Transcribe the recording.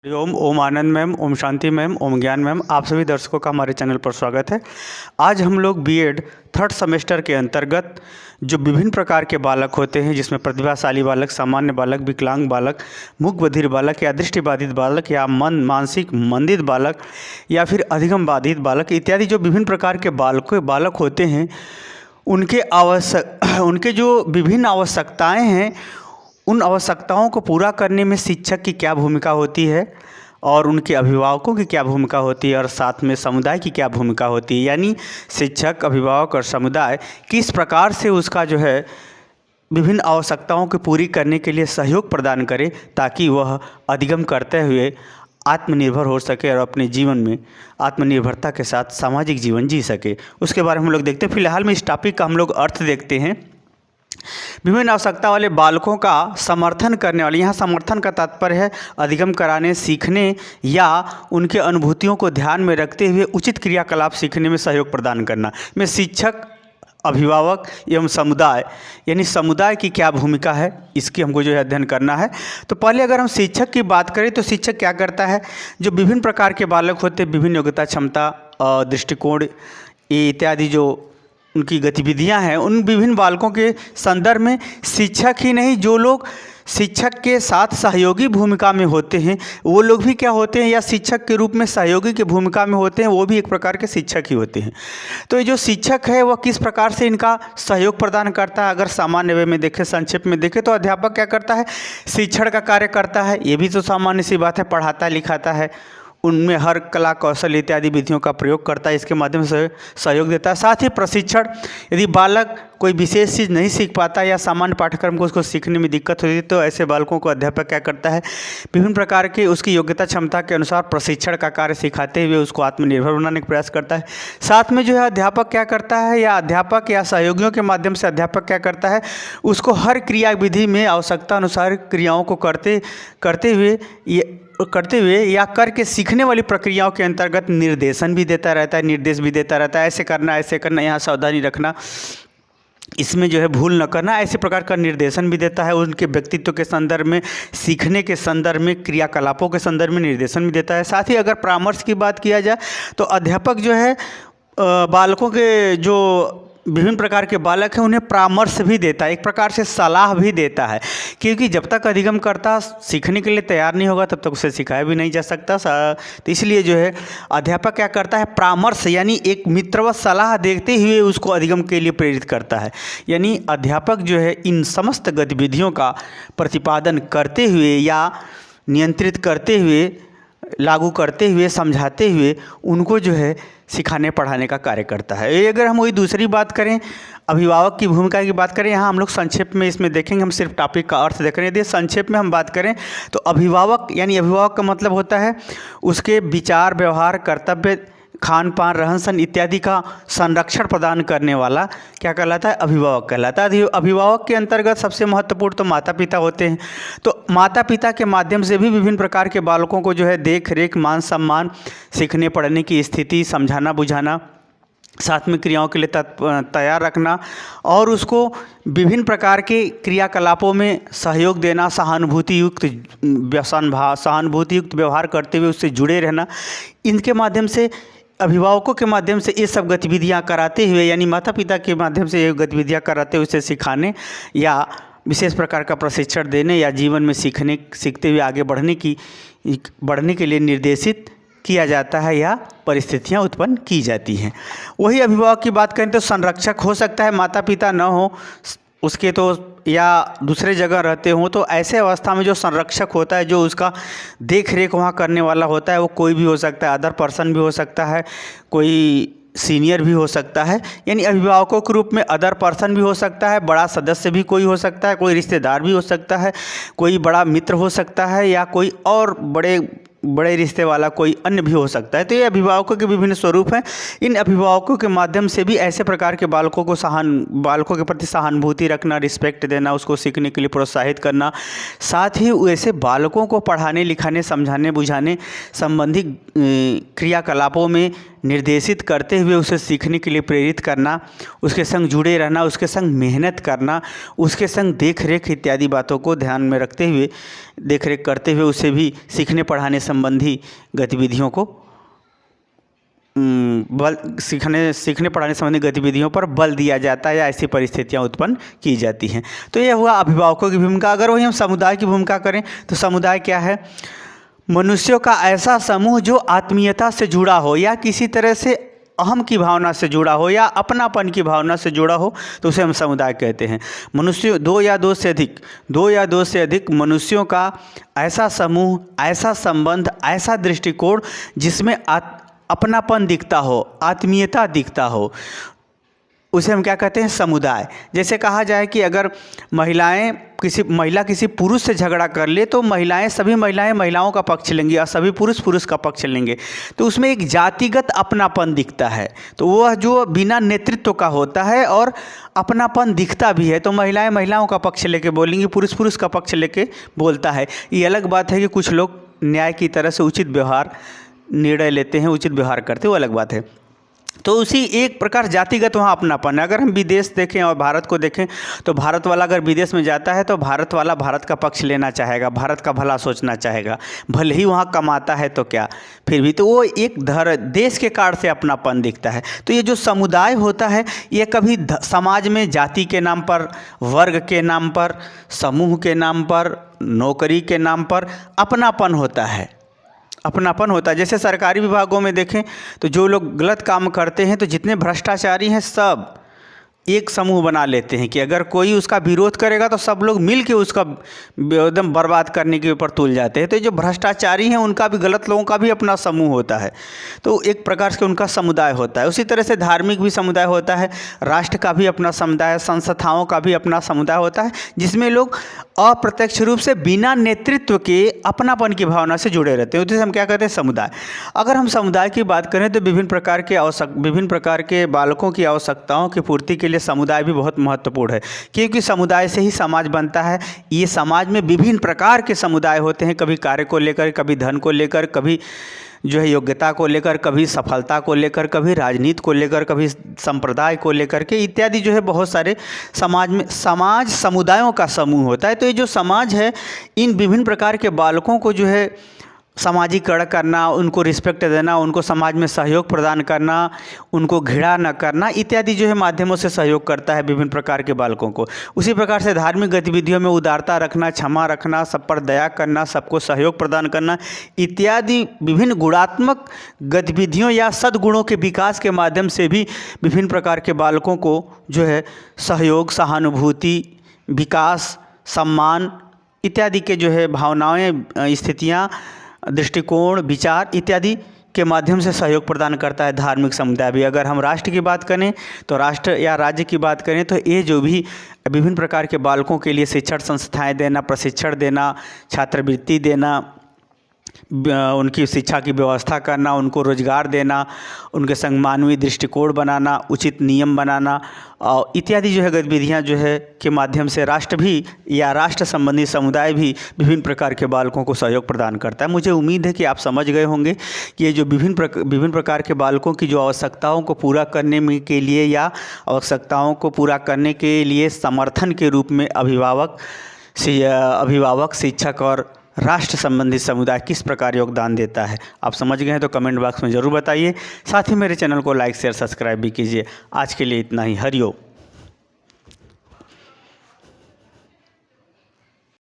ओम ओम आनंद ma'am, Om Shanti ma'am, ओम ज्ञान ma'am, आप सभी दर्शकों का हमारे चैनल पर स्वागत है। आज हम लोग बीएड थर्ड सेमेस्टर के अंतर्गत जो विभिन्न प्रकार के बालक होते हैं, जिसमें प्रतिभाशाली बालक, सामान्य बालक, विकलांग बालक, मूक बधिर बालक या दृष्टिबाधित बालक या मानसिक मंदित बालक या फिर अधिगम बाधित बालक इत्यादि जो विभिन्न प्रकार के बालक होते हैं, उनके जो विभिन्न आवश्यकताएँ हैं, उन आवश्यकताओं को पूरा करने में शिक्षक की क्या भूमिका होती है और उनके अभिभावकों की क्या भूमिका होती है और साथ में समुदाय की क्या भूमिका होती है। यानी शिक्षक, अभिभावक और समुदाय किस प्रकार से उसका जो है विभिन्न आवश्यकताओं को पूरी करने के लिए सहयोग प्रदान करे, ताकि वह अधिगम करते हुए आत्मनिर्भर हो सके और अपने जीवन में आत्मनिर्भरता के साथ सामाजिक जीवन जी सके। उसके बारे में हम लोग देखते हैं। फिलहाल में इस टॉपिक का हम लोग अर्थ देखते हैं। विभिन्न आवश्यकता वाले बालकों का समर्थन करने वाले, यहाँ समर्थन का तात्पर्य है अधिगम कराने, सीखने या उनके अनुभूतियों को ध्यान में रखते हुए उचित क्रियाकलाप सीखने में सहयोग प्रदान करना में शिक्षक, अभिभावक एवं समुदाय, यानी समुदाय की क्या भूमिका है, इसकी हमको जो है अध्ययन करना है। तो पहले अगर हम शिक्षक की बात करें तो शिक्षक क्या करता है, जो विभिन्न प्रकार के बालक होते हैं, विभिन्न योग्यता, क्षमता, दृष्टिकोण इत्यादि जो उनकी गतिविधियां हैं, उन विभिन्न बालकों के संदर्भ में शिक्षक ही नहीं, जो लोग शिक्षक के साथ सहयोगी भूमिका में होते हैं वो लोग भी क्या होते हैं, या शिक्षक के रूप में सहयोगी की भूमिका में होते हैं, वो भी एक प्रकार के शिक्षक ही होते हैं। तो ये जो शिक्षक है वह किस प्रकार से इनका सहयोग प्रदान करता है, अगर सामान्य वे में देखें, संक्षेप में देखें, तो अध्यापक क्या करता है, शिक्षण का कार्य करता है। ये भी तो सामान्य सी बात है, पढ़ाता लिखाता है, उनमें हर कला कौशल इत्यादि विधियों का प्रयोग करता है, इसके माध्यम से सहयोग देता है। साथ ही प्रशिक्षण, यदि बालक कोई विशेष चीज़ नहीं सीख पाता या सामान्य पाठ्यक्रम को उसको सीखने में दिक्कत होती है, तो ऐसे बालकों को अध्यापक क्या करता है, विभिन्न प्रकार के उसकी योग्यता क्षमता के अनुसार प्रशिक्षण का कार्य सिखाते हुए उसको आत्मनिर्भर बनाने का प्रयास करता है। साथ में जो है अध्यापक क्या करता है, या अध्यापक या सहयोगियों के माध्यम से अध्यापक क्या करता है, उसको हर क्रिया विधि में आवश्यकता अनुसार क्रियाओं को करते हुए या करके सीखने वाली प्रक्रियाओं के अंतर्गत निर्देशन भी देता रहता है, निर्देश भी देता रहता है, ऐसे करना, यहाँ सावधानी रखना, इसमें जो है भूल न करना, ऐसे प्रकार का निर्देशन भी देता है। उनके व्यक्तित्व के संदर्भ में, सीखने के संदर्भ में, क्रियाकलापों के संदर्भ में निर्देशन भी देता है। साथ ही अगर परामर्श की बात किया जाए तो अध्यापक जो है बालकों के जो विभिन्न प्रकार के बालक हैं उन्हें परामर्श भी देता है, एक प्रकार से सलाह भी देता है, क्योंकि जब तक अधिगमकर्ता सीखने के लिए तैयार नहीं होगा तब तक उसे सिखाया भी नहीं जा सकता। तो इसलिए जो है अध्यापक क्या करता है, परामर्श यानी एक मित्रवत सलाह देते हुए उसको अधिगम के लिए प्रेरित करता है। यानी अध्यापक जो है इन समस्त गतिविधियों का प्रतिपादन करते हुए या नियंत्रित करते हुए, लागू करते हुए, समझाते हुए उनको जो है सिखाने पढ़ाने का कार्य करता है। ये अगर हम वही दूसरी बात करें, अभिभावक की भूमिका की बात करें, यहाँ हम लोग संक्षेप में इसमें देखेंगे, हम सिर्फ टॉपिक का अर्थ देख रहे हैं। यदि संक्षेप में हम बात करें तो अभिभावक, यानी अभिभावक का मतलब होता है उसके विचार, व्यवहार, कर्तव्य, खान पान, रहन सहन इत्यादि का संरक्षण प्रदान करने वाला क्या कहलाता है, अभिभावक कहलाता है। अभिभावक के अंतर्गत सबसे महत्वपूर्ण तो माता पिता होते हैं। तो माता पिता के माध्यम से भी विभिन्न प्रकार के बालकों को जो है देख रेख, मान सम्मान, सीखने पढ़ने की स्थिति, समझाना बुझाना, साथ में क्रियाओं के लिए तैयार रखना और उसको विभिन्न प्रकार के क्रियाकलापों में सहयोग देना, सहानुभूति युक्त व्यवहार करते हुए उससे जुड़े रहना, इनके माध्यम से, अभिभावकों के माध्यम से ये सब गतिविधियां कराते हुए, यानी माता पिता के माध्यम से ये गतिविधियां कराते हुए उसे सिखाने या विशेष प्रकार का प्रशिक्षण देने या जीवन में सीखते हुए आगे बढ़ने के लिए निर्देशित किया जाता है या परिस्थितियां उत्पन्न की जाती हैं। वही अभिभावक की बात करें तो संरक्षक हो सकता है, माता पिता न हो उसके तो या दूसरे जगह रहते हों, तो ऐसे अवस्था में जो संरक्षक होता है, जो उसका देख रेख वहाँ करने वाला होता है, वो कोई भी हो सकता है, अदर पर्सन भी हो सकता है, कोई सीनियर भी हो सकता है, यानी अभिभावकों के रूप में अदर पर्सन भी हो सकता है, बड़ा सदस्य भी कोई हो सकता है, कोई रिश्तेदार भी हो सकता है, कोई बड़ा मित्र हो सकता है, या कोई और बड़े रिश्ते वाला कोई अन्य भी हो सकता है। तो ये अभिभावकों के विभिन्न स्वरूप हैं। इन अभिभावकों के माध्यम से भी ऐसे प्रकार के बालकों के प्रति सहानुभूति रखना, रिस्पेक्ट देना, उसको सीखने के लिए प्रोत्साहित करना, साथ ही ऐसे बालकों को पढ़ाने लिखाने, समझाने बुझाने संबंधी क्रियाकलापों में निर्देशित करते हुए उसे सीखने के लिए प्रेरित करना, उसके संग जुड़े रहना, उसके संग मेहनत करना, उसके संग देख रेख इत्यादि बातों को ध्यान में रखते हुए, देख रेख करते हुए उसे भी सीखने पढ़ाने संबंधी गतिविधियों को सीखने पढ़ाने संबंधी गतिविधियों पर बल दिया जाता है या ऐसी परिस्थितियां उत्पन्न की जाती हैं। तो यह हुआ अभिभावकों की भूमिका। अगर वही हम समुदाय की भूमिका करें तो समुदाय क्या है? मनुष्यों का ऐसा समूह जो आत्मीयता से जुड़ा हो या किसी तरह से अहम की भावना से जुड़ा हो या अपनापन की भावना से जुड़ा हो, तो उसे हम समुदाय कहते हैं। मनुष्य दो या दो से अधिक मनुष्यों का ऐसा समूह, ऐसा संबंध, ऐसा दृष्टिकोण जिसमें अपनापन दिखता हो, आत्मीयता दिखता हो, उसे हम क्या कहते हैं? समुदाय। जैसे कहा जाए कि अगर महिला किसी पुरुष से झगड़ा कर ले तो सभी महिलाएं महिलाओं का पक्ष लेंगी और सभी पुरुष का पक्ष लेंगे, तो उसमें एक जातिगत अपनापन दिखता है। तो वह जो बिना नेतृत्व का होता है और अपनापन दिखता भी है, तो महिलाएं महिलाओं का पक्ष लेके बोलेंगी, पुरुष का पक्ष लेके बोलता है। ये अलग बात है कि कुछ लोग न्याय की तरह से उचित व्यवहार निर्णय लेते हैं, उचित व्यवहार करते हैं, वो अलग बात है। तो उसी एक प्रकार जातिगत वहाँ अपनापन है। अगर हम विदेश देखें और भारत को देखें तो भारत वाला अगर विदेश में जाता है तो भारत वाला भारत का पक्ष लेना चाहेगा, भारत का भला सोचना चाहेगा, भले ही वहाँ कमाता है तो क्या, फिर भी तो वो एक देश के कार्ड से अपनापन दिखता है। तो ये जो समुदाय होता है ये कभी समाज में जाति के नाम पर, वर्ग के नाम पर, समूह के नाम पर, नौकरी के नाम पर अपनापन होता है, अपनापन होता है। जैसे सरकारी विभागों में देखें तो जो लोग गलत काम करते हैं, तो जितने भ्रष्टाचारी हैं सब एक समूह बना लेते हैं कि अगर कोई उसका विरोध करेगा तो सब लोग मिल के उसका एकदम बर्बाद करने के ऊपर तुल जाते हैं। तो जो भ्रष्टाचारी हैं उनका भी, गलत लोगों का भी अपना समूह होता है, तो एक प्रकार से उनका समुदाय होता है। उसी तरह से धार्मिक भी समुदाय होता है, राष्ट्र का भी अपना समुदाय, संस्थाओं का भी अपना समुदाय होता है, जिसमें लोग अप्रत्यक्ष रूप से बिना नेतृत्व के अपनापन की भावना से जुड़े रहते हैं। उसे हम क्या कहते हैं? समुदाय। अगर हम समुदाय की बात करें तो विभिन्न प्रकार के बालकों की आवश्यकताओं की पूर्ति के लिए समुदाय भी बहुत महत्वपूर्ण है, क्योंकि समुदाय से ही समाज बनता है। ये समाज में विभिन्न प्रकार के समुदाय होते हैं, कभी कार्य को लेकर, कभी धन को लेकर, कभी जो है योग्यता को लेकर, कभी सफलता को लेकर, कभी राजनीति को लेकर, कभी संप्रदाय को लेकर के इत्यादि जो है बहुत सारे समाज समुदायों का समूह होता है। तो ये जो समाज है, इन विभिन्न प्रकार के बालकों को जो है सामाजिकरण करना, उनको रिस्पेक्ट देना, उनको समाज में सहयोग प्रदान करना, उनको घृणा न करना इत्यादि जो है माध्यमों से सहयोग करता है विभिन्न प्रकार के बालकों को। उसी प्रकार से धार्मिक गतिविधियों में उदारता रखना, क्षमा रखना, सब पर दया करना, सबको सहयोग प्रदान करना इत्यादि विभिन्न गुणात्मक गतिविधियों या सद्गुणों के विकास के माध्यम से भी विभिन्न प्रकार के बालकों को जो है सहयोग, सहानुभूति, विकास, सम्मान इत्यादि के जो है भावनाएं, स्थितियाँ, दृष्टिकोण, विचार इत्यादि के माध्यम से सहयोग प्रदान करता है धार्मिक समुदाय भी। अगर हम राष्ट्र की बात करें तो राष्ट्र या राज्य की बात करें तो ये जो भी विभिन्न प्रकार के बालकों के लिए शिक्षण संस्थाएं देना, प्रशिक्षण देना, छात्रवृत्ति देना, उनकी शिक्षा की व्यवस्था करना, उनको रोजगार देना, उनके संग मानवीय दृष्टिकोण बनाना, उचित नियम बनाना और इत्यादि जो है गतिविधियां जो है के माध्यम से राष्ट्र भी या राष्ट्र संबंधी समुदाय भी विभिन्न प्रकार के बालकों को सहयोग प्रदान करता है। मुझे उम्मीद है कि आप समझ गए होंगे कि ये जो विभिन्न प्रकार के बालकों की जो आवश्यकताओं को पूरा करने में के लिए या आवश्यकताओं को पूरा करने के लिए समर्थन के रूप में अभिभावक, शिक्षक और राष्ट्र संबंधी समुदाय किस प्रकार योगदान देता है। आप समझ गए हैं तो कमेंट बॉक्स में ज़रूर बताइए। साथ ही मेरे चैनल को लाइक, शेयर, सब्सक्राइब भी कीजिए। आज के लिए इतना ही। हरिओम।